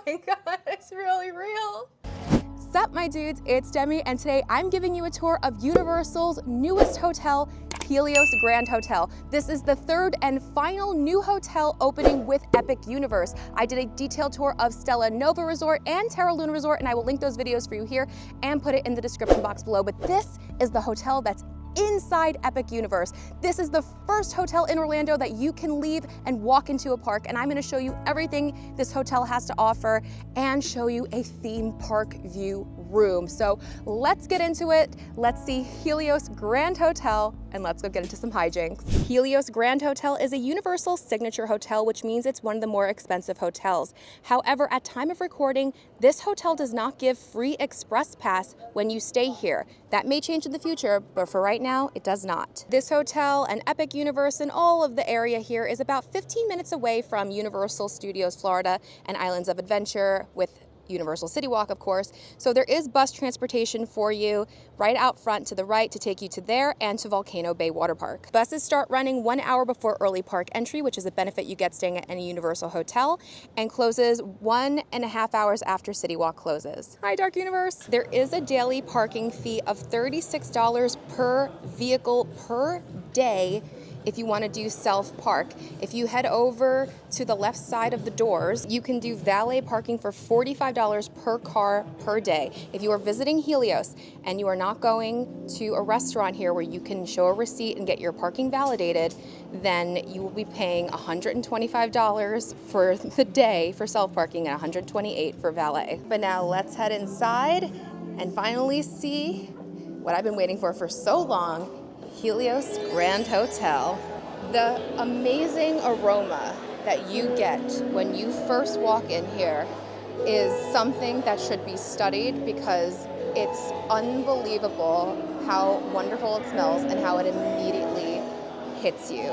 my God, it's really real. Sup, my dudes, it's Demi, and today I'm giving you a tour of Universal's newest hotel, Helios Grand Hotel. This is the third and final new hotel opening with Epic Universe. I did a detailed tour of Stella Nova Resort and Terra Luna Resort, and I will link those videos for you here and put it in the description box below. But this is the hotel that's inside Epic Universe. This is the first hotel in Orlando that you can leave and walk into a park, and I'm going to show you everything this hotel has to offer and show you a theme park view room. So let's get into it. Let's see Helios Grand Hotel, and let's go get into some hijinks. Helios Grand Hotel is a Universal signature hotel, which means it's one of the more expensive hotels. However, at time of recording, this hotel does not give free express pass when you stay here. That may change in the future, but for right now, it does not. This hotel and Epic Universe and all of the area here is about 15 minutes away from Universal Studios Florida and Islands of Adventure with Universal City Walk, of course. So there is bus transportation for you right out front to the right to take you to there and to Volcano Bay Water Park. Buses start running 1 hour before early park entry, which is a benefit you get staying at any Universal hotel, and closes 1.5 hours after City Walk closes. Hi, Dark Universe. There is a daily parking fee of $36 per vehicle per day if you want to do self-park. If you head over to the left side of the doors, you can do valet parking for $45 per car per day. If you are visiting Helios and you are not going to a restaurant here where you can show a receipt and get your parking validated, then you will be paying $125 for the day for self-parking and $128 for valet. But now let's head inside and finally see what I've been waiting for so long, Helios Grand Hotel. The amazing aroma that you get when you first walk in here is something that should be studied because it's unbelievable how wonderful it smells and how it immediately hits you.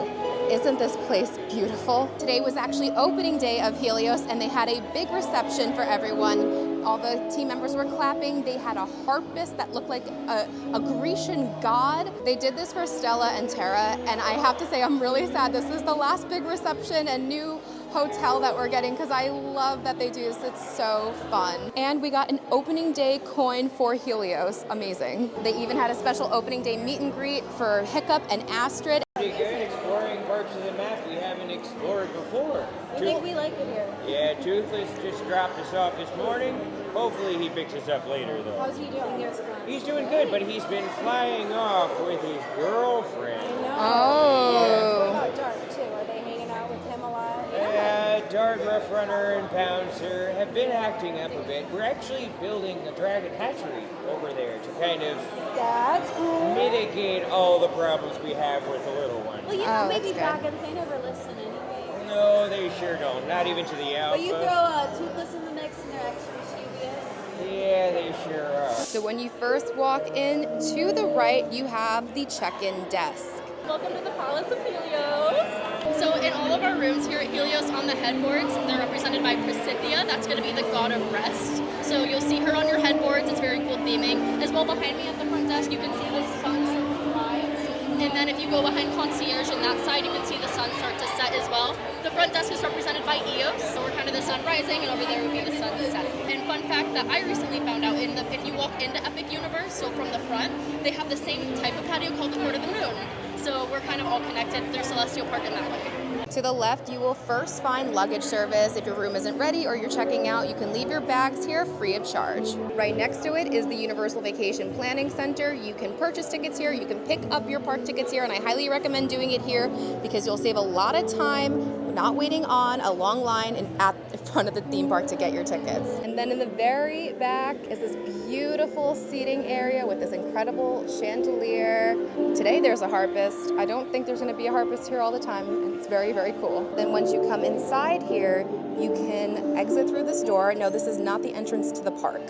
Isn't this place beautiful? Today was actually opening day of Helios, and they had a big reception for everyone. All the team members were clapping. They had a harpist that looked like a Grecian god. They did this for Stella and Terra, and I have to say I'm really sad. This is the last big reception and new hotel that we're getting because I love that they do this. It's so fun. And we got an opening day coin for Helios. Amazing. They even had a special opening day meet and greet for Hiccup and Astrid. Pretty good exploring parts of the map we haven't explored before. I think we like it here. Yeah, Toothless just dropped us off this morning. Hopefully he picks us up later though. How's he doing? He's doing good, but he's been flying off with his girlfriend. I know. Oh. What about Dark too? Are they hanging out with him a lot? Yeah, Dark Rough Runner and Pouncer have been acting up a bit. We're actually building a dragon hatchery over there to kind of That's cool. mitigate all the problems we have with the little one. Well, you know, Oh, maybe that's dragons, they never listen anyway. No, they sure don't. Not even to the alpha. But you throw Toothless in the mix and they're extra studious. Yeah, they sure are. So when you first walk in, to the right, you have the check-in desk. Welcome to the Palace of Helios. So in all of our rooms here at Helios on the headboards, they're represented by Priscilla. That's going to be the god of rest. So you'll see her on your headboards. It's very cool theming. As well behind me at the front desk, you can see the sun start to rise. And then if you go behind concierge on that side, you can see the sun start to set as well. The front desk is represented by Eos. So we're kind of the sun rising, and over there would be the sun setting. And fun fact that I recently found out, if you walk into Epic Universe, so from the front, they have the same type of patio called the Court of the Moon. So we're kind of all connected. There's Celestial Park in that way. To the left, you will first find luggage service. If your room isn't ready or you're checking out, you can leave your bags here free of charge. Right next to it is the Universal Vacation Planning Center. You can purchase tickets here, you can pick up your park tickets here, and I highly recommend doing it here because you'll save a lot of time not waiting on a long line at the front of the theme park to get your tickets. And then in the very back is this beautiful seating area with this incredible chandelier. Today there's a harpist. I don't think there's going to be a harpist here all the time, and it's very, very cool. Then once you come inside here, you can exit through this door. No, this is not the entrance to the park.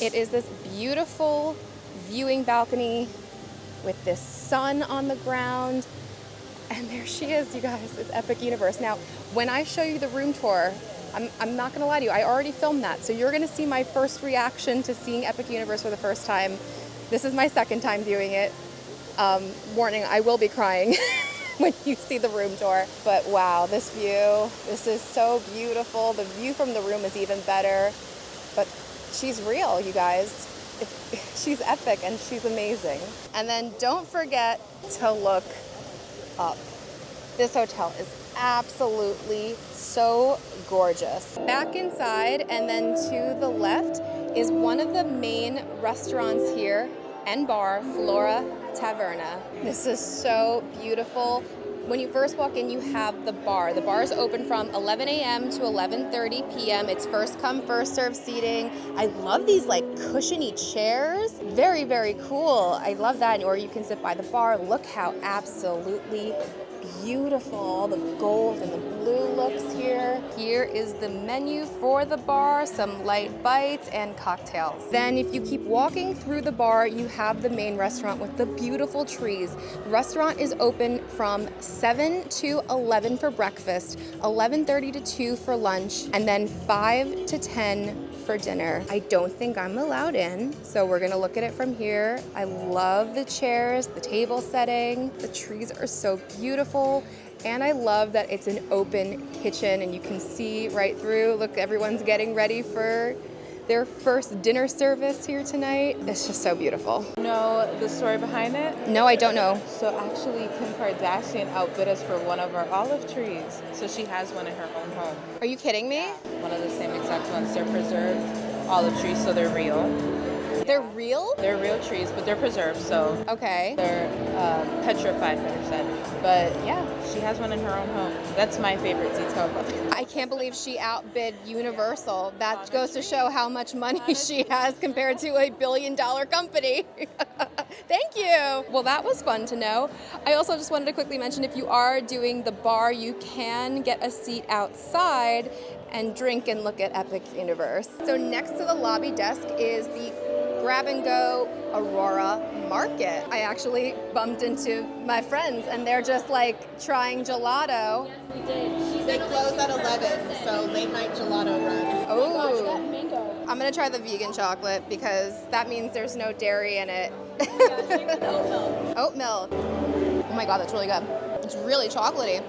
It is this beautiful viewing balcony with this sun on the ground. And there she is, you guys. It's Epic Universe. Now, when I show you the room tour, I'm not going to lie to you. I already filmed that. So you're going to see my first reaction to seeing Epic Universe for the first time. This is my second time viewing it. Warning, I will be crying. when you see the room tour. But wow, this view, this is so beautiful. The view from the room is even better. But she's real, you guys. She's epic and she's amazing. And then don't forget to look up. This hotel is absolutely so gorgeous. Back inside and then to the left is one of the main restaurants here and bar, Flora Taverna. This is so beautiful. When you first walk in, you have the bar. The bar is open from 11 a.m. to 11:30 p.m. It's first come, first serve seating. I love these like cushiony chairs. Very, very cool. I love that. Or you can sit by the bar. Look how absolutely beautiful all the gold and the blue looks here. Here is the menu for the bar, some light bites and cocktails. Then if you keep walking through the bar, you have the main restaurant with the beautiful trees. The restaurant is open from 7 to 11 for breakfast, 11:30 to 2 for lunch, and then 5 to 10 for dinner. I don't think I'm allowed in, so we're gonna look at it from here. I love the chairs, the table setting. The trees are so beautiful, and I love that it's an open kitchen and you can see right through. Look, everyone's getting ready for their first dinner service here tonight. It's just so beautiful. Know the story behind it? No, I don't know. So actually, Kim Kardashian outbid us for one of our olive trees. So she has one in her own home. Are you kidding me? One of the same exact ones. They're preserved olive trees, so they're real. They're real? They're real trees, but they're preserved, so Okay. they're petrified, better said. But yeah, she has one in her own home. That's my favorite detail about it. I can't believe she outbid Universal. That goes to show how much money she has compared to a billion-dollar company. Thank you. Well, that was fun to know. I also just wanted to quickly mention, if you are doing the bar, you can get a seat outside and drink and look at Epic Universe. So next to the lobby desk is the Grab and Go Aurora Market. I actually bumped into my friends and they're just like trying gelato. We did. They close at 11, so late night gelato run. Oh, That mango. I'm gonna try the vegan chocolate because that means there's no dairy in it. Oat milk. Oh my God, that's really good. It's really chocolatey.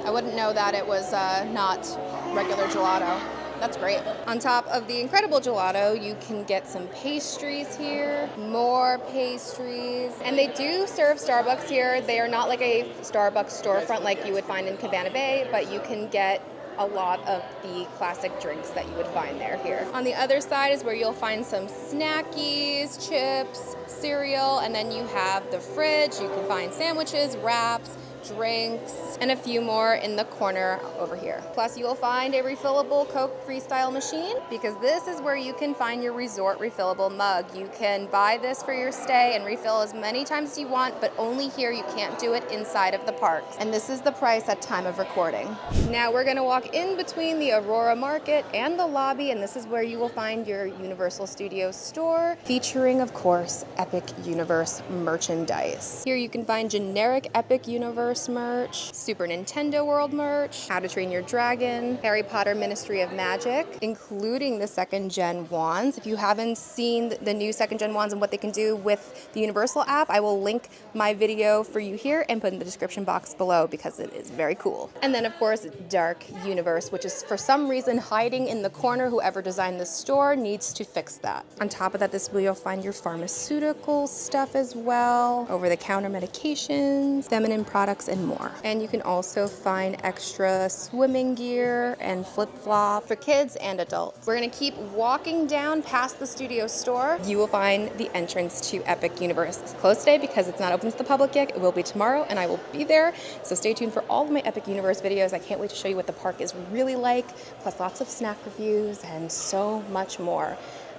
I wouldn't know that it was not regular gelato. That's great. On top of the incredible gelato, you can get some pastries here, more pastries. And they do serve Starbucks here. They are not like a Starbucks storefront like you would find in Cabana Bay, but you can get a lot of the classic drinks that you would find there here. On the other side is where you'll find some snackies, chips, cereal, and then you have the fridge. You can find sandwiches, wraps, drinks, and a few more in the corner over here. Plus, you will find a refillable Coke Freestyle machine because this is where you can find your resort refillable mug. You can buy this for your stay and refill as many times as you want, but only here. You can't do it inside of the parks. And this is the price at time of recording. Now we're gonna walk in between the Aurora Market and the lobby, and this is where you will find your Universal Studios store, featuring, of course, Epic Universe merchandise. Here you can find generic Epic Universe merch, Super Nintendo World merch, How to Train Your Dragon, Harry Potter Ministry of Magic, including the second gen wands. If you haven't seen the new second gen wands and what they can do with the Universal app, I will link my video for you here and put in the description box below because it is very cool. And then of course, Dark Universe, which is for some reason hiding in the corner. Whoever designed this store needs to fix that. On top of that, this is where you'll find your pharmaceutical stuff as well, over-the-counter medications, feminine products, and more. And you can also find extra swimming gear and flip-flop for kids and adults. We're gonna keep walking down past the studio store. You will find the entrance to Epic Universe. It's closed today because it's not open to the public yet. It will be tomorrow and I will be there. So stay tuned for all of my Epic Universe videos. I can't wait to show you what the park is really like, plus lots of snack reviews and so much more.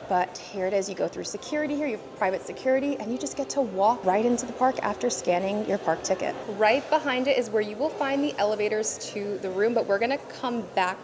But here it is, you go through security here, you have private security, and you just get to walk right into the park after scanning your park ticket. Right behind it is where you will find the elevators to the room, but we're gonna come back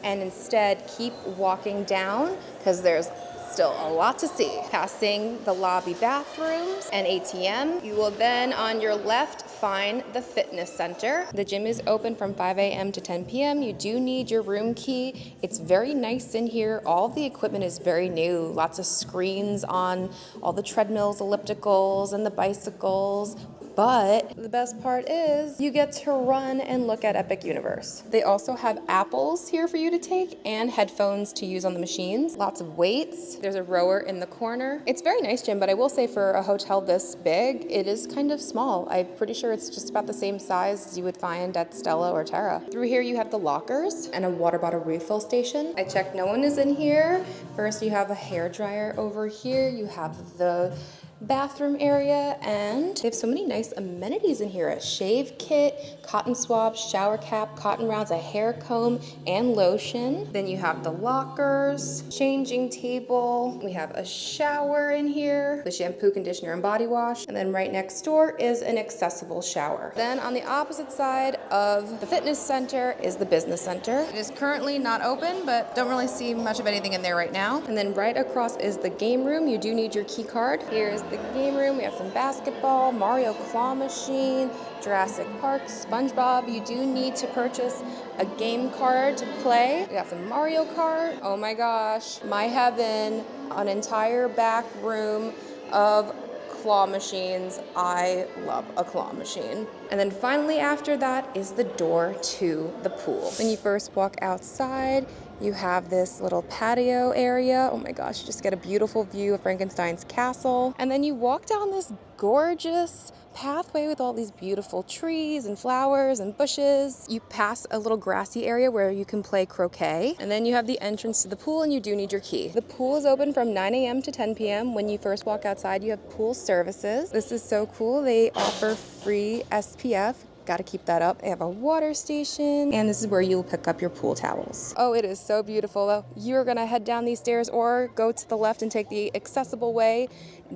and instead keep walking down because there's still a lot to see. Passing the lobby bathrooms and ATM, you will then on your left find the fitness center. The gym is open from 5 a.m. to 10 p.m. You do need your room key. It's very nice in here. All of the equipment is very new. Lots of screens on all the treadmills, ellipticals, and the bicycles. but the best part is you get to run and look at Epic Universe. They also have apples here for you to take and headphones to use on the machines. Lots of weights. There's a rower in the corner. It's very nice, Jim, but I will say for a hotel this big, it is kind of small. I'm pretty sure it's just about the same size as you would find at Stella or Terra. Through here you have the lockers and a water bottle refill station. I checked, no one is in here. First you have a hair dryer over here. You have the bathroom area, and they have so many nice amenities in here. A shave kit, cotton swabs, shower cap, cotton rounds, a hair comb, and lotion. Then you have the lockers, changing table. We have a shower in here, the shampoo, conditioner, and body wash. And then right next door is an accessible shower. Then on the opposite side of the fitness center is the business center. It is currently not open, but don't really see much of anything in there right now. And then right across is the game room. You do need your key card. Here's the game room. We have some basketball, Mario claw machine, Jurassic Park, SpongeBob. You do need to purchase a game card to play. We got some Mario Kart. Oh my gosh, my heaven, an entire back room of claw machines. I love a claw machine. And then finally after that is the door to the pool. When you first walk outside, you have this little patio area. Oh my gosh, you just get a beautiful view of Frankenstein's castle. And then you walk down this gorgeous pathway with all these beautiful trees and flowers and bushes. You pass a little grassy area where you can play croquet. And then you have the entrance to the pool, and you do need your key. The pool is open from 9 a.m. to 10 p.m. When you first walk outside, you have pool services. This is so cool. They offer free SPF. Got to keep that up. They have a water station, and this is where you'll pick up your pool towels. Oh, it is so beautiful though. You're gonna head down these stairs or go to the left and take the accessible way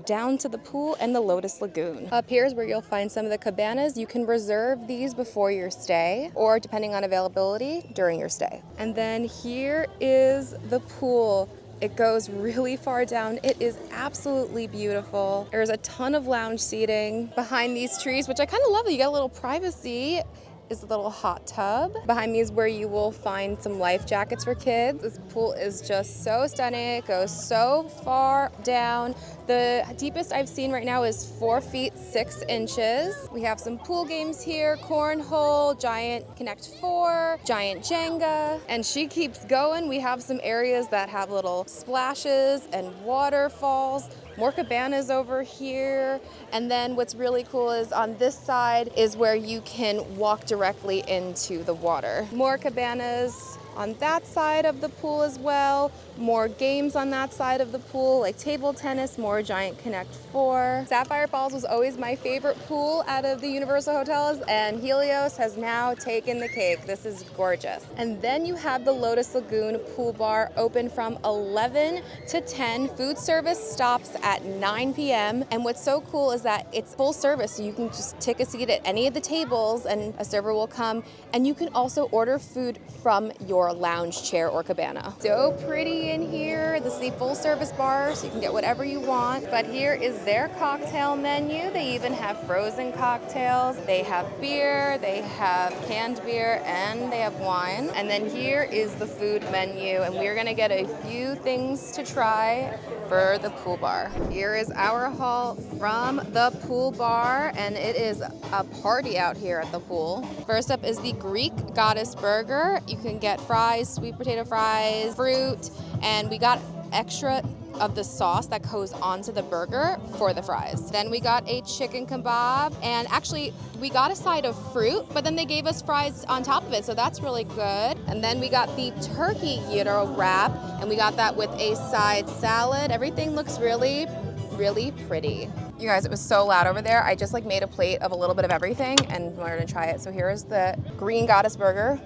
down to the pool and the Lotus Lagoon. Up here is where you'll find some of the cabanas. You can reserve these before your stay, or depending on availability, during your stay. And then here is the pool. It goes really far down. It is absolutely beautiful. There's a ton of lounge seating behind these trees, which I kind of love. You get a little privacy. Is a little hot tub. Behind me is where you will find some life jackets for kids. This pool is just so stunning. It goes so far down. The deepest I've seen right now is 4 feet 6 inches. We have some pool games here, cornhole, giant Connect 4, giant Jenga, and she keeps going. We have some areas that have little splashes and waterfalls. More cabanas over here. And then what's really cool is on this side is where you can walk directly into the water. More cabanas on that side of the pool as well. More games on that side of the pool, like table tennis, more giant Connect 4. Sapphire Falls was always my favorite pool out of the Universal hotels, and Helios has now taken the cake. This is gorgeous. And then you have the Lotus Lagoon pool bar, open from 11 to 10. Food service stops at 9 p.m. And what's so cool is that it's full service, so you can just take a seat at any of the tables and a server will come. And you can also order food from your lounge chair or cabana. So pretty in here. This is the full service bar, so you can get whatever you want. But here is their cocktail menu. They even have frozen cocktails. They have beer, they have canned beer, and they have wine. And then here is the food menu, and we're gonna get a few things to try for the pool bar. Here is our haul from the pool bar, and it is a party out here at the pool. First up is the Greek Goddess Burger. You can get fries, sweet potato fries, fruit, and we got extra of the sauce that goes onto the burger for the fries. Then we got a chicken kebab, and actually we got a side of fruit, but then they gave us fries on top of it, so that's really good. And then we got the turkey gyro wrap, and we got that with a side salad. Everything looks really, really pretty. You guys, it was so loud over there. I just made a plate of a little bit of everything and we're gonna try it. So here's the Green Goddess Burger.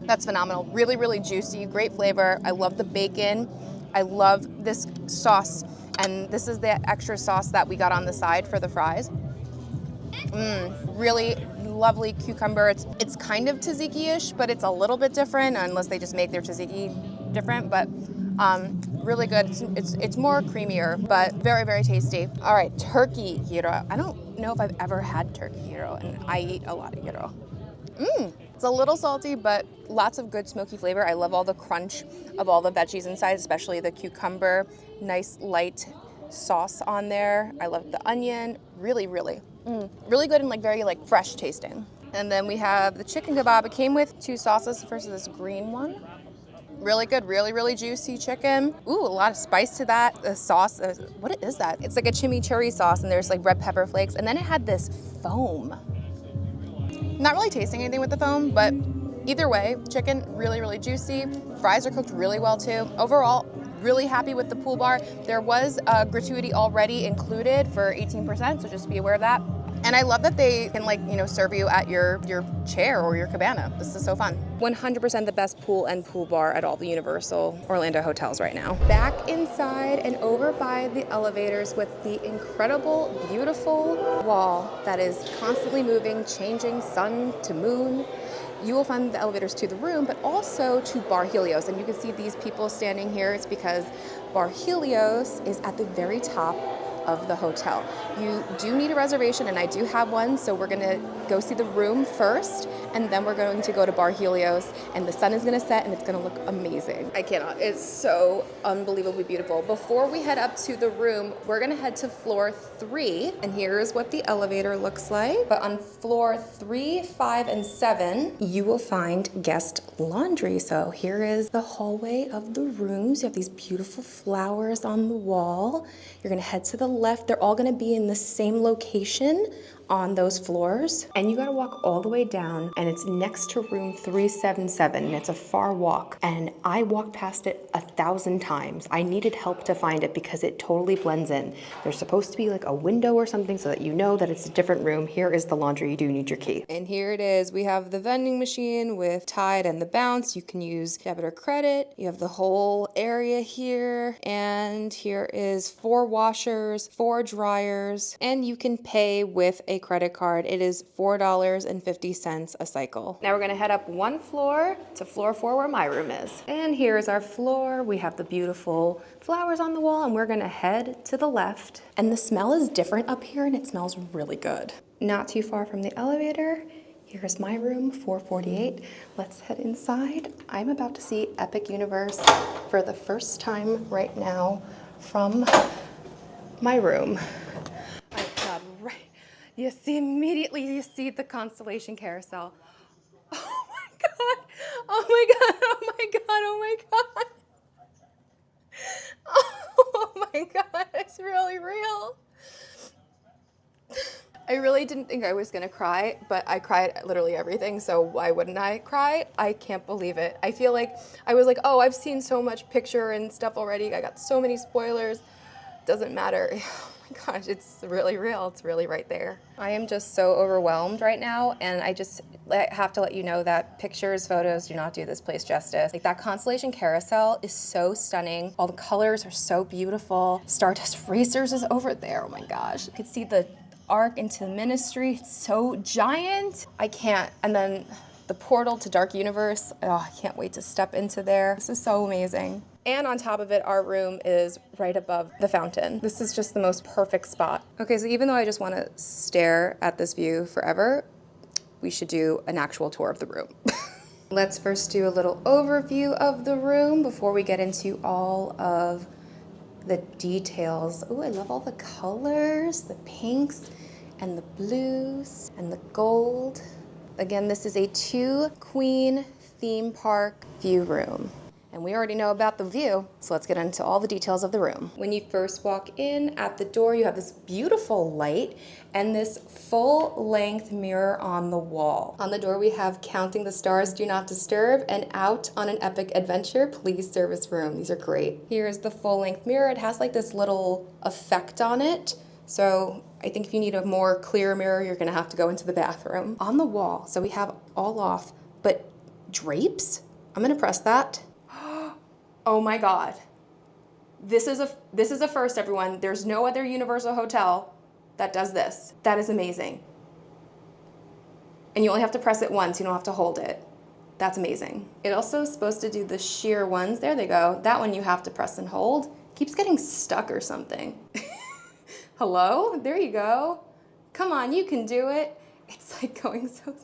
That's phenomenal. Really, really juicy, great flavor. I love the bacon. I love this sauce. And this is the extra sauce that we got on the side for the fries. Really lovely cucumber. It's kind of tzatziki-ish, but it's a little bit different, unless they just make their tzatziki different, but really good. It's more creamier, but very, very tasty. All right, turkey gyro. I don't know if I've ever had turkey gyro, and I eat a lot of gyro. It's a little salty, but lots of good smoky flavor. I love all the crunch of all the veggies inside, especially the cucumber. Nice light sauce on there. I love the onion. Really, really good and like very like fresh tasting. And then we have the chicken kebab. It came with 2 sauces. First is this green one. Really good, really juicy chicken. Ooh, a lot of spice to that. The sauce, what is that? It's like a chimichurri sauce and there's like red pepper flakes. And then it had this foam. Not really tasting anything with the foam, but either way, chicken really juicy. Fries are cooked really well too. Overall, really happy with the pool bar. There was a gratuity already included for 18%, so just be aware of that. And I love that they can like, you know, serve you at your chair or your cabana. This is so fun. 100% the best pool and pool bar at all the Universal Orlando hotels right now. Back inside and over by the elevators with the incredible, beautiful wall that is constantly moving, changing sun to moon. You will find the elevators to the room, but also to Bar Helios. And you can see these people standing here. It's because Bar Helios is at the very top of the hotel. You do need a reservation, and I do have one, so we're gonna go see the room first, and then we're going to go to Bar Helios, and the sun is gonna set, and it's gonna look amazing. I cannot, it's so unbelievably beautiful. Before we head up to the room, we're gonna head to floor 3, and here's what the elevator looks like. But on floor 3, 5, and 7, you will find guest laundry. So here is the hallway of the rooms. You have these beautiful flowers on the wall. You're gonna head to the left. They're all gonna be in the same location on those floors, and you gotta walk all the way down, and it's next to room 377, and it's a far walk, and I walked past it 1,000 times. I needed help to find it because it totally blends in. There's supposed to be like a window or something so that you know that it's a different room. Here is the laundry. You do need your key. And here it is. We have the vending machine with Tide and the Bounce. You can use debit or credit. You have the whole area here, and here is 4 washers, 4 dryers, and you can pay with a credit card. It is $4.50 a cycle. Now we're gonna head up 1 floor to floor 4 where my room is. And here's our floor. We have the beautiful flowers on the wall, and we're gonna head to the left. And the smell is different up here, and it smells really good. Not too far from the elevator, here's my room, 448. Let's head inside. I'm about to see Epic Universe for the first time right now from my room. My God, right. You see immediately, you see the constellation carousel. Oh my God, oh my God, oh my God, oh my God. Oh my God, it's really real. I really didn't think I was gonna cry, but I cried at literally everything, so why wouldn't I cry? I can't believe it. I feel like, I was like, oh, I've seen so much picture and stuff already. I got so many spoilers. Doesn't matter. Oh my gosh, it's really real. It's really right there. I am just so overwhelmed right now, and I have to let you know that pictures, photos do not do this place justice. Like, that constellation carousel is so stunning. All the colors are so beautiful. Stardust Racers is over there. Oh my gosh. You could see the arc into the Ministry. It's so giant. I can't. And then the portal to Dark Universe. Oh, I can't wait to step into there. This is so amazing. And on top of it, our room is right above the fountain. This is just the most perfect spot. Okay, so even though I just want to stare at this view forever, we should do an actual tour of the room. Let's first do a little overview of the room before we get into all of the details. Oh, I love all the colors, the pinks and the blues and the gold. Again, this is a 2-queen theme park view room. And we already know about the view, so let's get into all the details of the room. When you first walk in, at the door, you have this beautiful light and this full-length mirror on the wall. On the door, we have Counting the Stars, Do Not Disturb, and Out on an Epic Adventure, Please Service Room. These are great. Here's the full-length mirror. It has like this little effect on it. So I think if you need a more clear mirror, you're gonna have to go into the bathroom. On the wall, so we have all off, but drapes? I'm gonna press that. Oh my God. This is a first, everyone. There's no other Universal hotel that does this. That is amazing. And you only have to press it once, you don't have to hold it. That's amazing. It also is supposed to do the sheer ones. There they go. That one you have to press and hold. Keeps getting stuck or something. Hello? There you go. Come on, you can do it. It's like going so slow.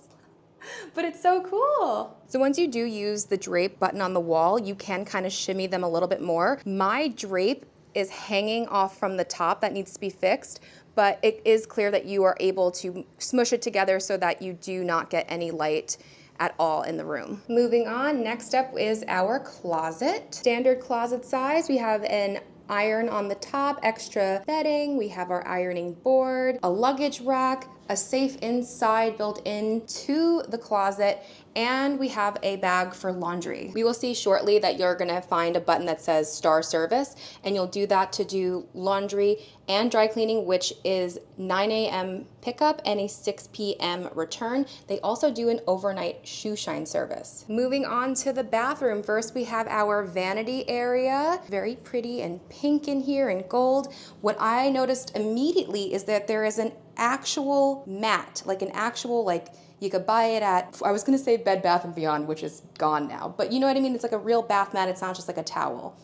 But it's so cool. So once you do use the drape button on the wall, you can kind of shimmy them a little bit more. My drape is hanging off from the top that needs to be fixed, but it is clear that you are able to smush it together so that you do not get any light at all in the room. Moving on, next up is our closet. Standard closet size, we have an iron on the top, extra bedding, we have our ironing board, a luggage rack, a safe inside built into the closet, and we have a bag for laundry. We will see shortly that you're gonna find a button that says Star Service, and you'll do that to do laundry and dry cleaning, which is 9 a.m. pickup and a 6 p.m. return. They also do an overnight shoe shine service. Moving on to the bathroom, first we have our vanity area. Very pretty and pink in here and gold. What I noticed immediately is that there is an actual mat, like an actual, like, you could buy it at, I was gonna say Bed Bath & Beyond, which is gone now, but you know what I mean? It's like a real bath mat, it's not just like a towel.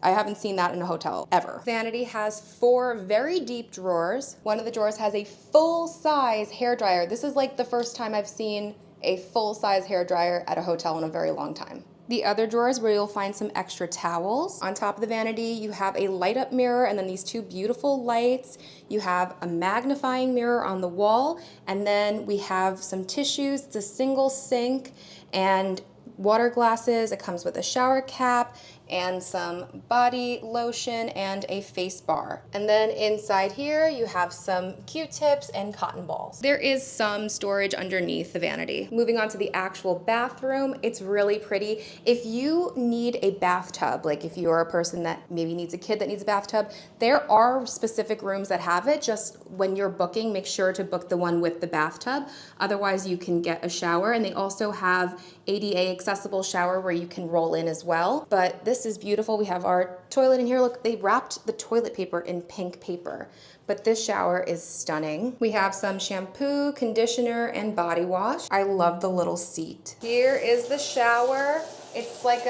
I haven't seen that in a hotel, ever. Vanity has 4 very deep drawers. One of the drawers has a full-size hairdryer. This is like the first time I've seen a full-size hairdryer at a hotel in a very long time. The other drawers where you'll find some extra towels. On top of the vanity, you have a light-up mirror and then these 2 beautiful lights. You have a magnifying mirror on the wall, and then we have some tissues. It's a single sink and water glasses. It comes with a shower cap and some body lotion and a face bar. And then inside here you have some Q-tips and cotton balls. There is some storage underneath the vanity. Moving on to the actual bathroom, it's really pretty. If you need a bathtub, like if you're a person that maybe needs a kid that needs a bathtub, there are specific rooms that have it. Just when you're booking, make sure to book the one with the bathtub. Otherwise you can get a shower, and they also have ADA accessible shower where you can roll in as well. But this is beautiful. We have our toilet in here. Look, they wrapped the toilet paper in pink paper, but this shower is stunning. We have some shampoo, conditioner, and body wash. I love the little seat. Here is the shower. It's like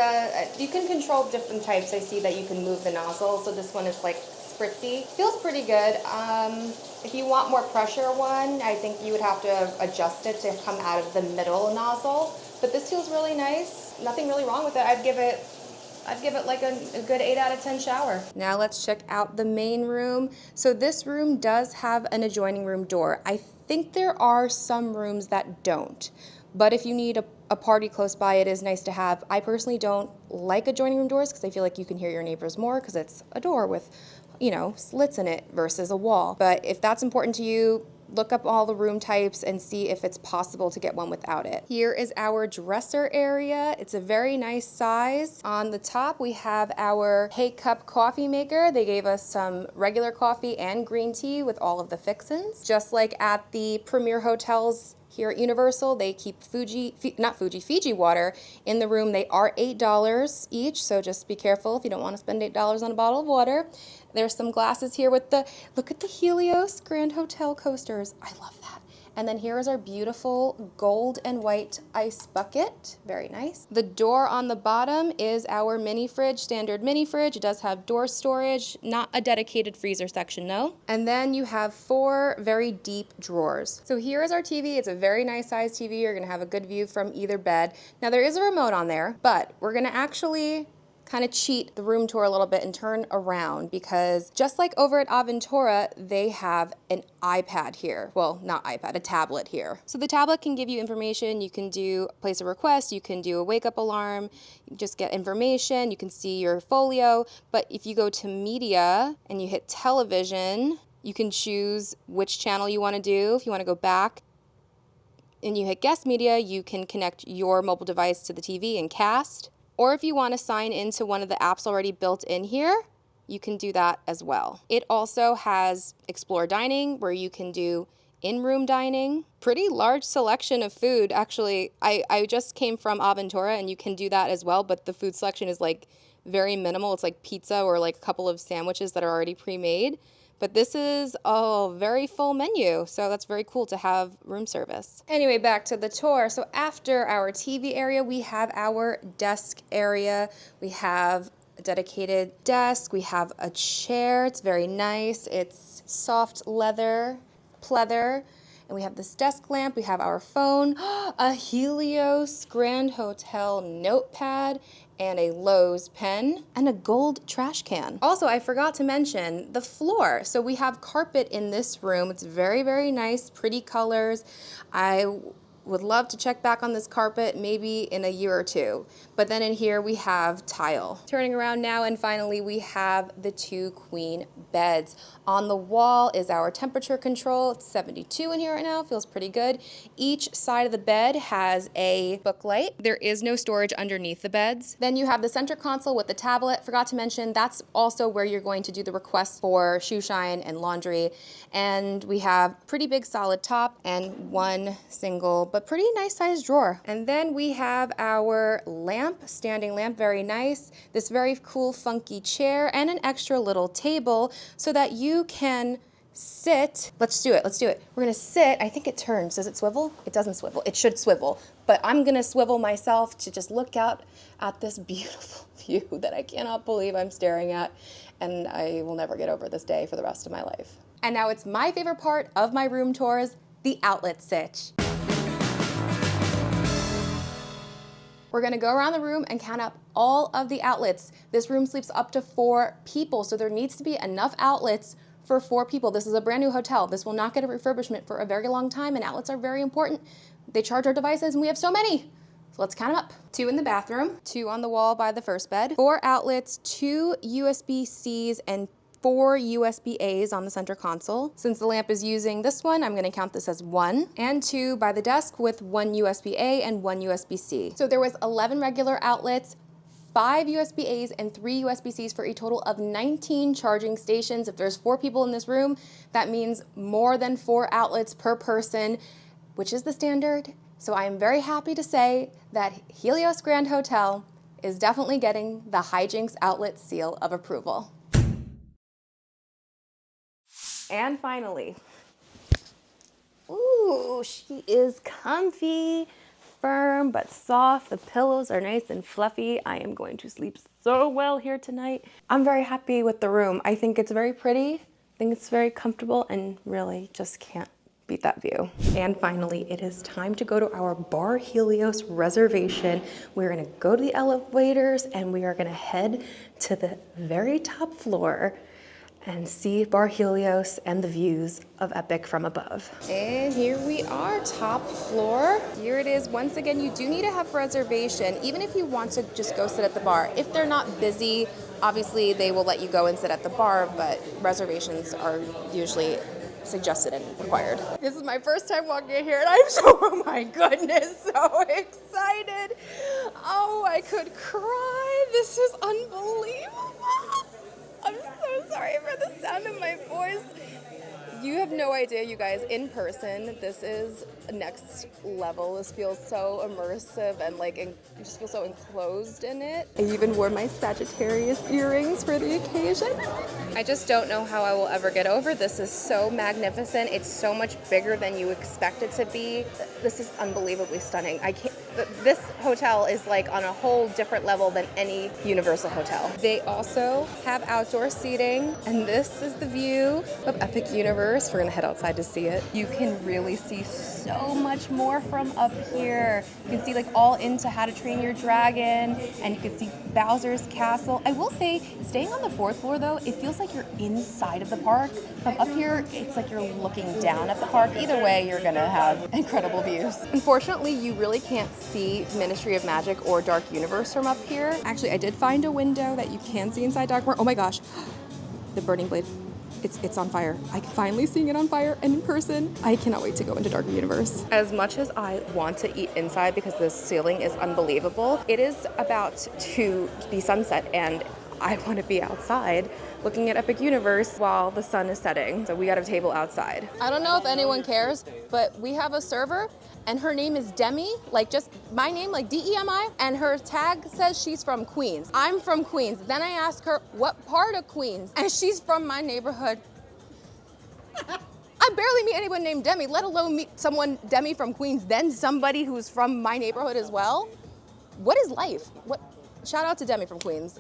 you can control different types. I see that you can move the nozzle. So this one is like spritzy. Feels pretty good. If you want more pressure one, I think you would have to adjust it to come out of the middle nozzle. But this feels really nice. Nothing really wrong with it. I'd give it like a good 8 out of 10 shower. Now let's check out the main room. So this room does have an adjoining room door. I think there are some rooms that don't. But if you need a party close by, it is nice to have. I personally don't like adjoining room doors because I feel like you can hear your neighbors more because it's a door with, you know, slits in it versus a wall. But if that's important to you, look up all the room types and see if it's possible to get one without it. Here is our dresser area. It's a very nice size. On the top, we have our K-Cup coffee maker. They gave us some regular coffee and green tea with all of the fixins. Just like at the Premier Hotels here at Universal, they keep Fiji water in the room. They are $8 each, so just be careful if you don't want to spend $8 on a bottle of water. There's some glasses here with look at the Helios Grand Hotel coasters. I love that. And then here is our beautiful gold and white ice bucket. Very nice. The door on the bottom is our mini fridge, standard mini fridge. It does have door storage, not a dedicated freezer section, no. And then you have 4 very deep drawers. So here is our TV. It's a very nice size TV. You're gonna have a good view from either bed. Now there is a remote on there, but we're gonna actually kind of cheat the room tour a little bit and turn around, because just like over at Aventura, they have an iPad here. Well, not iPad, a tablet here. So the tablet can give you information. You can place a request, you can do a wake up alarm, you just get information, you can see your folio. But if you go to media and you hit television, you can choose which channel you want to do. If you want to go back and you hit guest media, you can connect your mobile device to the TV and cast. Or if you want to sign into one of the apps already built in here, you can do that as well. It also has Explore Dining, where you can do in-room dining. Pretty large selection of food. Actually, I just came from Aventura, and you can do that as well, but the food selection is like very minimal. It's like pizza or like a couple of sandwiches that are already pre-made. But this is a very full menu, so that's very cool to have room service. Anyway, back to the tour. So after our TV area, we have our desk area. We have a dedicated desk. We have a chair. It's very nice. It's soft leather, pleather. And we have this desk lamp, we have our phone, a Helios Grand Hotel notepad, and a Lowe's pen, and a gold trash can. Also, I forgot to mention the floor. So we have carpet in this room. It's very, very nice, pretty colors. I would love to check back on this carpet maybe in a year or two. But then in here we have tile. Turning around now, and finally we have the 2 queen beds. On the wall is our temperature control. It's 72 in here right now, feels pretty good. Each side of the bed has a book light. There is no storage underneath the beds. Then you have the center console with the tablet. Forgot to mention, that's also where you're going to do the requests for shoe shine and laundry. And we have pretty big solid top and one single but pretty nice sized drawer. And then we have our lamp, standing lamp, very nice. This very cool funky chair and an extra little table so that you can sit. Let's do it. We're gonna sit. I think it turns. Does it swivel? It doesn't swivel. It should swivel. But I'm gonna swivel myself to just look out at this beautiful view that I cannot believe I'm staring at. And I will never get over this day for the rest of my life. And now it's my favorite part of my room tours, the outlet sitch. We're gonna go around the room and count up all of the outlets. This room sleeps up to 4 people, so there needs to be enough outlets for 4 people. This is a brand new hotel. This will not get a refurbishment for a very long time, and outlets are very important. They charge our devices, and we have so many. So let's count them up. 2 in the bathroom, 2 on the wall by the first bed, 4 outlets, 2 USB-Cs, and 4 USB-As on the center console. Since the lamp is using this one, I'm gonna count this as 1, and 2 by the desk with 1 USB-A and 1 USB-C. So there was 11 regular outlets, 5 USB-As and 3 USB-Cs for a total of 19 charging stations. If there's 4 people in this room, that means more than 4 outlets per person, which is the standard. So I am very happy to say that Helios Grand Hotel is definitely getting the Hijinx outlet seal of approval. And finally, ooh, she is comfy, firm but soft. The pillows are nice and fluffy. I am going to sleep so well here tonight. I'm very happy with the room. I think it's very pretty. I think it's very comfortable, and really just can't beat that view. And finally, it is time to go to our Bar Helios reservation. We're gonna go to the elevators and we are gonna head to the very top floor and see Bar Helios and the views of Epic from above. And here we are, top floor. Here it is. Once again, you do need to have reservation, even if you want to just go sit at the bar. If they're not busy, obviously they will let you go and sit at the bar, but reservations are usually suggested and required. This is my first time walking in here and I'm so, oh my goodness, so excited. Oh, I could cry. This is unbelievable. I'm so sorry for the sound of my voice. You have no idea, you guys, in person, this is next level. This feels so immersive and like, you just feel so enclosed in it. I even wore my Sagittarius earrings for the occasion. I just don't know how I will ever get over. This is so magnificent. It's so much bigger than you expect it to be. This is unbelievably stunning. This hotel is like on a whole different level than any Universal hotel. They also have outdoor seating, and this is the view of Epic Universe. We're gonna head outside to see it. You can really see so much more from up here. You can see like all into How to Train Your Dragon, and you can see Bowser's Castle. I will say, staying on the 4th floor though, it feels like you're inside of the park. From up here, it's like you're looking down at the park. Either way, you're gonna have incredible views. Unfortunately, you really can't see Ministry of Magic or Dark Universe from up here. Actually, I did find a window that you can see inside Dark World. Oh my gosh, the burning blade. It's on fire. I'm finally seeing it on fire and in person. I cannot wait to go into Dark Universe. As much as I want to eat inside because the ceiling is unbelievable, it is about to be sunset and I want to be outside looking at Epic Universe while the sun is setting. So we got a table outside. I don't know if anyone cares, but we have a server and her name is Demi, like just my name, like D-E-M-I, and her tag says she's from Queens. I'm from Queens. Then I ask her, what part of Queens? And she's from my neighborhood. I barely meet anyone named Demi, let alone meet someone Demi from Queens, then somebody who's from my neighborhood as well. What is life? Shout out to Demi from Queens.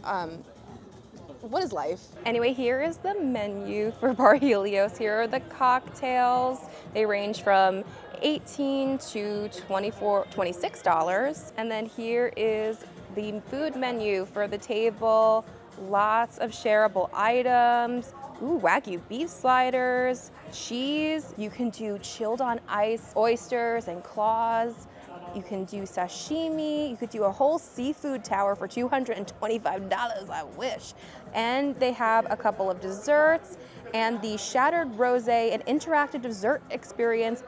What is life? Anyway, here is the menu for Bar Helios. Here are the cocktails. They range from $18 to $26. And then here is the food menu for the table. Lots of shareable items. Ooh, Wagyu beef sliders, cheese. You can do chilled on ice oysters and claws. You can do sashimi. You could do a whole seafood tower for $225, I wish. And they have a couple of desserts and the Shattered Rosé, an interactive dessert experience.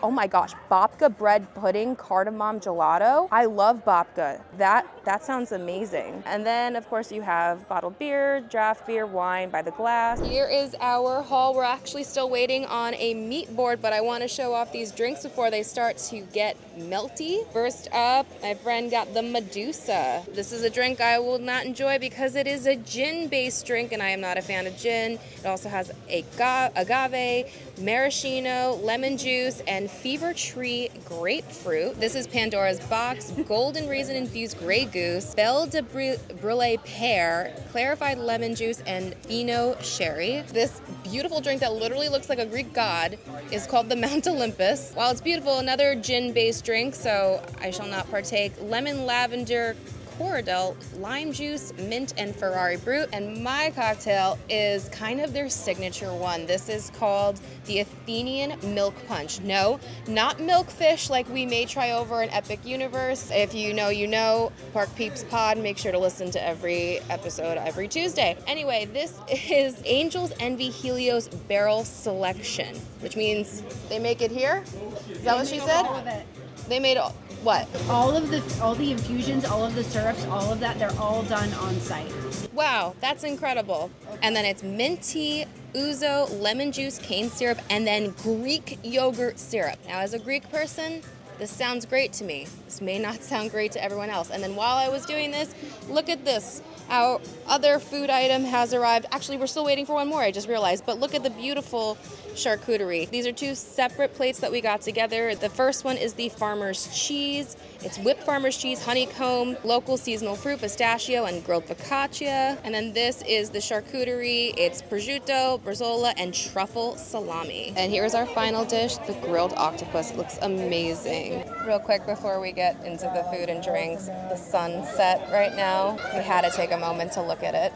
Oh my gosh, babka bread pudding cardamom gelato. I love babka. That sounds amazing. And then of course you have bottled beer, draft beer, wine by the glass. Here is our haul. We're actually still waiting on a meat board, but I want to show off these drinks before they start to get melty. First up, my friend got the Medusa. This is a drink I will not enjoy because it is a gin-based drink and I am not a fan of gin. It also has agave, maraschino, lemon juice, and fever tree grapefruit. This is Pandora's Box, golden raisin infused Grey Goose, Belle de Brûlée pear, clarified lemon juice, and Fino sherry. This beautiful drink that literally looks like a Greek god is called the Mount Olympus. While it's beautiful, another gin-based drink, so I shall not partake. Lemon lavender Cordial, lime juice, mint, and Ferrari Brut. And my cocktail is kind of their signature one. This is called the Athenian Milk Punch. No, not milkfish like we may try over in Epic Universe. If you know, you know. Park Peeps Pod, make sure to listen to every episode every Tuesday. Anyway, this is Angel's Envy Helios Barrel Selection, which means they make it here? Is that what she said? They made all. What? All the infusions, all of the syrups, all of that, they're all done on site. Wow, that's incredible. And then it's mint tea, ouzo, lemon juice, cane syrup, and then Greek yogurt syrup. Now, as a Greek person, this sounds great to me. This may not sound great to everyone else. And then while I was doing this, look at this. Our other food item has arrived. Actually, we're still waiting for one more, I just realized. But look at the beautiful charcuterie. These are two separate plates that we got together. The first one is the farmer's cheese. It's whipped farmer's cheese, honeycomb, local seasonal fruit, pistachio, and grilled focaccia. And then this is the charcuterie. It's prosciutto, bresaola, and truffle salami. And here's our final dish, the grilled octopus. It looks amazing. Real quick before we get into the food and drinks, the sunset right now. We had to take a moment to look at it.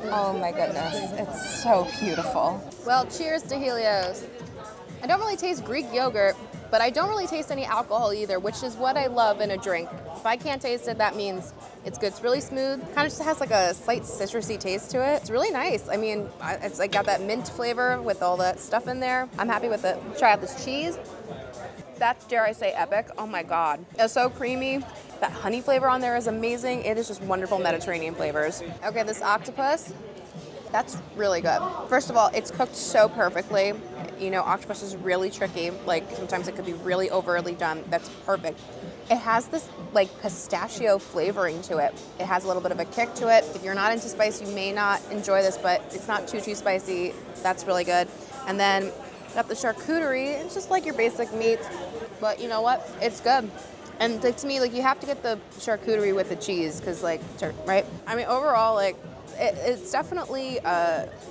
Oh my goodness, it's so beautiful. Well, cheers to Helios. I don't really taste Greek yogurt, but I don't really taste any alcohol either, which is what I love in a drink. If I can't taste it, that means it's good. It's really smooth. Kind of just has like a slight citrusy taste to it. It's really nice. I mean, it's like got that mint flavor with all that stuff in there. I'm happy with it. Try out this cheese. That's, dare I say, epic. Oh my God. It's so creamy. That honey flavor on there is amazing. It is just wonderful Mediterranean flavors. Okay, this octopus, that's really good. First of all, it's cooked so perfectly. You know, octopus is really tricky. Like, sometimes it could be really overly done. That's perfect. It has this, like, pistachio flavoring to it. It has a little bit of a kick to it. If you're not into spice, you may not enjoy this, but it's not too spicy. That's really good. And then got the charcuterie. It's just like your basic meat, but you know what? It's good. And like, to me, like, you have to get the charcuterie with the cheese, because, like, right? I mean, overall, like, it's definitely,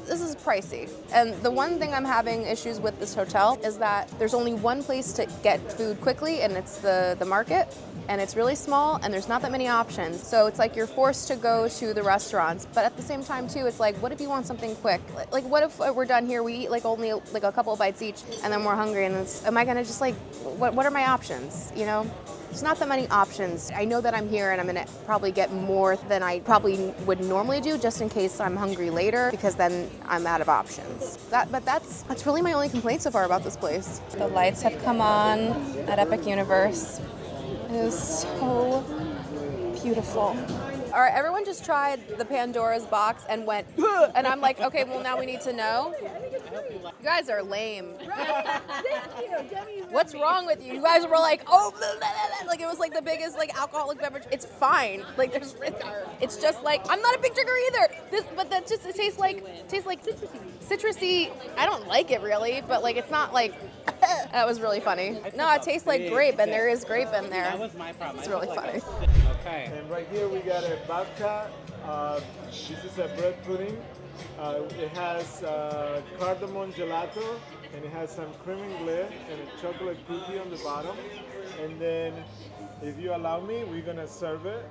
this is pricey. And the one thing I'm having issues with this hotel is that there's only one place to get food quickly, and it's the market. And it's really small, and there's not that many options. So it's like you're forced to go to the restaurants. But at the same time, too, it's like, what if you want something quick? Like, what if we're done here, we eat like only like a couple of bites each, and then we're hungry, and am I gonna just like, what are my options, you know? There's not that many options. I know that I'm here and I'm gonna probably get more than I probably would normally do, just in case I'm hungry later, because then I'm out of options. But that's really my only complaint so far about this place. The lights have come on at Epic Universe. It is so beautiful. All right, everyone just tried the Pandora's box and went, and I'm like, okay, well, now we need to know. You guys are lame. What's wrong with you? You guys were like, oh, blah, blah, blah. Like it was like the biggest like alcoholic beverage. It's fine. Like it's just like, I'm not a big drinker either. But that just, it tastes like citrusy. I don't like it really, but like it's not like. That was really funny. No, it tastes like grape, and there is grape in there. That was my problem. It's really funny. Okay. And right here we got a babka. This is a bread pudding. It has cardamom gelato and it has some cream glare and a chocolate cookie on the bottom. And then, if you allow me, we're gonna serve it.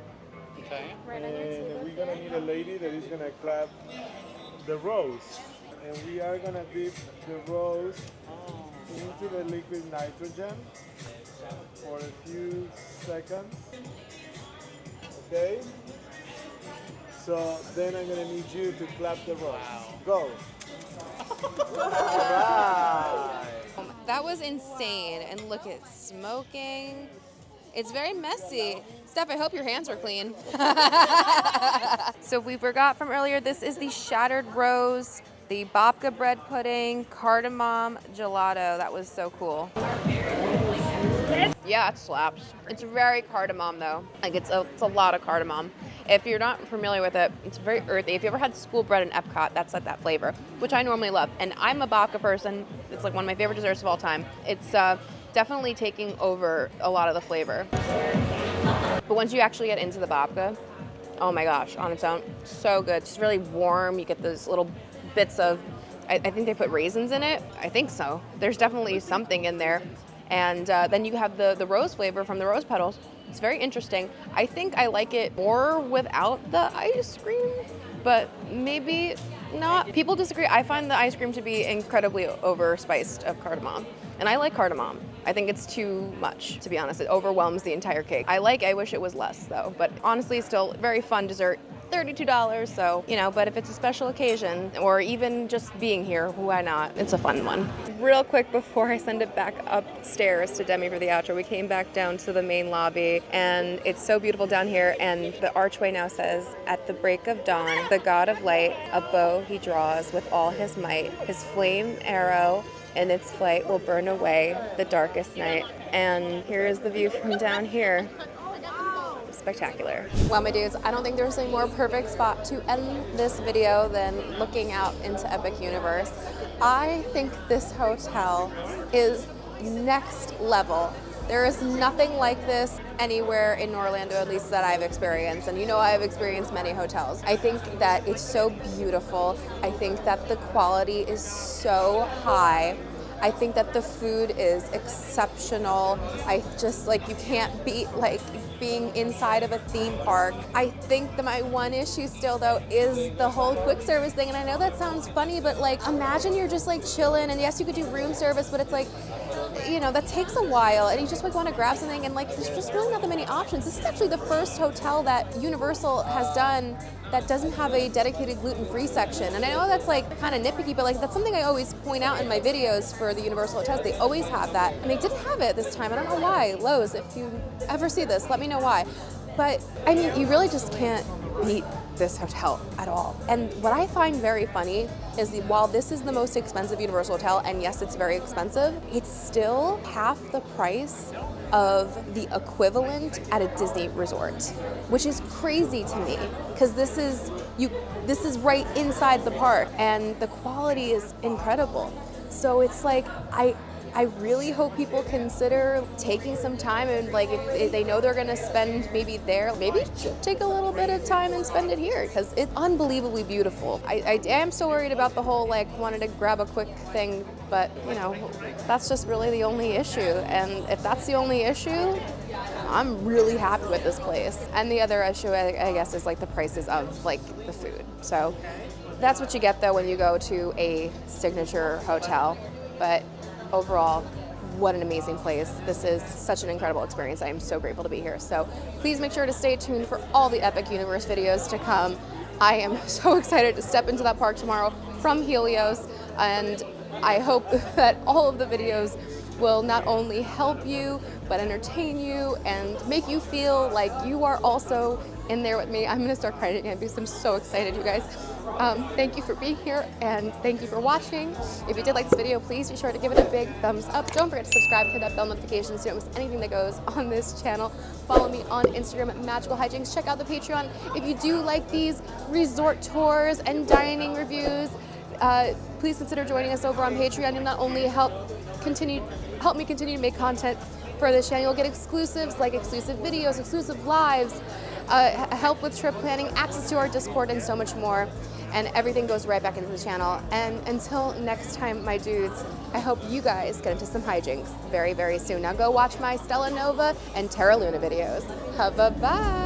Okay. And we're gonna need a lady that is gonna clap the rose. And we are gonna dip the rose into the liquid nitrogen for a few seconds. Okay? So then I'm gonna need you to clap the rose. Go. Alright. That was insane. And look at smoking. It's very messy. Steph, I hope your hands are clean. So if we forgot from earlier, this is the shattered rose, the babka bread pudding, cardamom gelato. That was so cool. Yeah, it slaps. It's very cardamom though. Like it's a lot of cardamom. If you're not familiar with it, it's very earthy. If you ever had school bread in Epcot, that's like that flavor, which I normally love. And I'm a babka person. It's like one of my favorite desserts of all time. It's definitely taking over a lot of the flavor. But once you actually get into the babka, oh my gosh, on its own, so good. It's really warm. You get those little bits of, I think they put raisins in it. I think so. There's definitely something in there. And then you have the rose flavor from the rose petals. It's very interesting. I think I like it more without the ice cream, but maybe not. People disagree. I find the ice cream to be incredibly overspiced of cardamom. And I like cardamom. I think it's too much, to be honest. It overwhelms the entire cake. I wish it was less though, but honestly still very fun dessert. $32, so, you know, but if it's a special occasion or even just being here, why not? It's a fun one. Real quick before I send it back upstairs to Demi for the outro, we came back down to the main lobby and it's so beautiful down here, and the archway now says, at the break of dawn, the god of light, a bow he draws with all his might, his flame arrow in its flight will burn away the darkest night. And here is the view from down here. Spectacular. Well, my dudes, I don't think there's a more perfect spot to end this video than looking out into Epic Universe. I think this hotel is next level. There is nothing like this anywhere in Orlando, at least that I've experienced. And you know I've experienced many hotels. I think that it's so beautiful. I think that the quality is so high. I think that the food is exceptional. I just, like, you can't beat, like, being inside of a theme park. I think that my one issue still though is the whole quick service thing, and I know that sounds funny, but like imagine you're just like chilling, and yes you could do room service, but it's like, you know, that takes a while and you just like want to grab something, and like there's just really not that many options. This is actually the first hotel that Universal has done that doesn't have a dedicated gluten-free section. And I know that's like kind of nitpicky, but like that's something I always point out in my videos for the Universal hotels. They always have that, and they didn't have it this time. I don't know why. Lowe's, if you ever see this, let me know why. But I mean, you really just can't beat this hotel at all. And what I find very funny is while this is the most expensive Universal hotel, and yes, it's very expensive, it's still half the price of the equivalent at a Disney resort, which is crazy to me, because this is right inside the park and the quality is incredible. So it's like, I really hope people consider taking some time, and like if they know they're gonna spend maybe there, maybe take a little bit of time and spend it here, because it's unbelievably beautiful. I am so worried about the whole like wanted to grab a quick thing, but you know, that's just really the only issue. And if that's the only issue, I'm really happy with this place. And the other issue, I guess, is like the prices of like the food. So that's what you get though when you go to a signature hotel. But overall, what an amazing place. This is such an incredible experience. I am so grateful to be here. So please make sure to stay tuned for all the Epic Universe videos to come. I am so excited to step into that park tomorrow from Helios, and I hope that all of the videos will not only help you, but entertain you and make you feel like you are also in there with me. I'm gonna start crying again because I'm so excited, you guys. Thank you for being here, and thank you for watching. If you did like this video, please be sure to give it a big thumbs up. Don't forget to subscribe, hit that bell notification so you don't miss anything that goes on this channel. Follow me on Instagram at Magical Hijinx. Check out the Patreon if you do like these resort tours and dining reviews. Please consider joining us over on Patreon. You'll not only help me continue to make content for this channel, you'll get exclusives like exclusive videos, exclusive lives, help with trip planning, access to our Discord, and so much more. And everything goes right back into the channel. And until next time, my dudes, I hope you guys get into some hijinks very, very soon. Now go watch my Stella Nova and Terra Luna videos. Bye-bye.